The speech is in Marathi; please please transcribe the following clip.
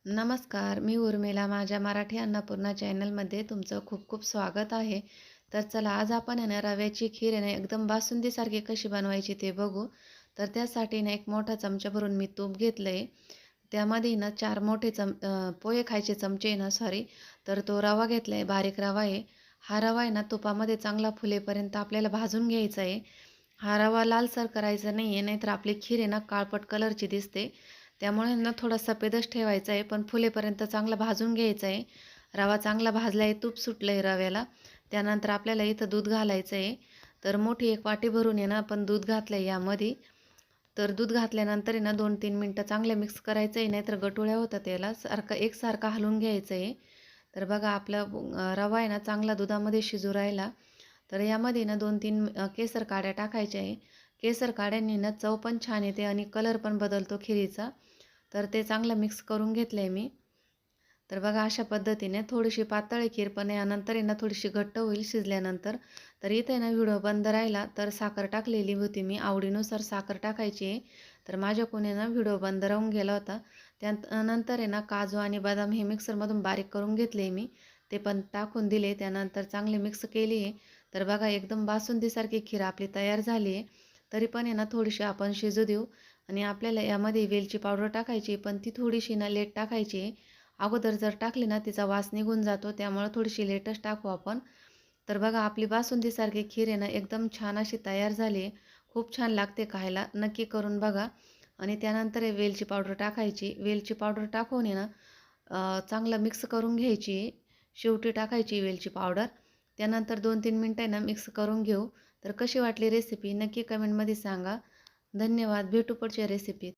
नमस्कार, मी उर्मिला. माझ्या मराठी अन्नपूर्णा चॅनलमध्ये तुमचं खूप खूप स्वागत आहे. तर चला आज आपण आहे ना रव्याची खीर आहे ना एकदम बासुंदीसारखी कशी बनवायची ते बघू. तर त्यासाठी ना एक मोठा चमचा भरून मी तूप घेतलं आहे. त्यामध्ये ना 4 मोठे पोहे खायचे चमचे आहे ना सॉरी, तर तो रवा घेतला आहे, बारीक रवा आहे. हा रवा आहे ना तुपामध्ये चांगला फुलेपर्यंत आपल्याला भाजून घ्यायचा आहे. हा रवा लालसर करायचा नाही आहे, नाहीतर आपली खीर आहे ना काळपट कलरची दिसते. त्यामुळे ना थोडा सफेदच ठेवायचा आहे, पण फुलेपर्यंत चांगला भाजून घ्यायचा आहे. रवा चांगला भाजला आहे, तूप सुटलं आहे रव्याला. त्यानंतर आपल्याला इथं दूध घालायचं आहे. तर मोठी एक वाटी भरून आहे ना आपण दूध घातलं आहे यामध्ये. तर दूध घातल्यानंतर आहे ना 2-3 मिनटं चांगलं मिक्स करायचं आहे, नाहीतर गठुळ्या होतात याला. एकसारखा हलवून घ्यायचं आहे. तर बघा आपला रवा आहे ना चांगला दुधामध्ये शिजू राहिला. तर यामध्ये ना 2-3 केसर काड्या टाकायच्या आहे. केसर काड्यांनी ना चव पण छान येते आणि कलर पण बदलतो खिरीचा. तर ते चांगलं मिक्स करून घेतलं आहे मी. तर बघा अशा पद्धतीने थोडीशी पातळ खीर पण यानंतर आहे ना थोडीशी घट्ट होईल शिजल्यानंतर. तर इथे ना व्हिडिओ बंद राहिला तर साखर टाकलेली होती मी. आवडीनुसार साखर टाकायची आहे. तर माझ्याकडून आहे ना व्हिडिओ बंद राहून गेला होता. त्यानंतर आहे ना काजू आणि बदाम हे मिक्सरमधून बारीक करून घेतले मी. ते पण टाकून दिले. त्यानंतर चांगले मिक्स केली आहे. तर बघा एकदम बासुंदीसारखी खीर आपली तयार झाली आहे. तरी पण आहे ना थोडीशी आपण शिजू देऊ आणि आपल्याला यामध्ये वेलची पावडर टाकायची, पण ती थोडीशी ना लेट टाकायची आहे. अगोदर जर टाकली ना तिचा वास निघून जातो, त्यामुळे थोडीशी लेटच टाकू आपण. तर बघा आपली बासुंदीसारखी खीर आहे ना एकदम छान अशी तयार झाली आहे. खूप छान लागते खायला. नक्की करून बघा. आणि त्यानंतर हे वेलची पावडर टाकायची. वेलची पावडर टाकून आहे ना चांगलं मिक्स करून घ्यायची. शेवटी टाकायची वेलची पावडर. त्यानंतर 2-3 मिनटं आहे ना मिक्स करून घेऊ. तर कशी वाटली रेसिपी नक्की कमेंटमध्ये सांगा. धन्यवाद. भेटू पुढच्या रेसिपीत.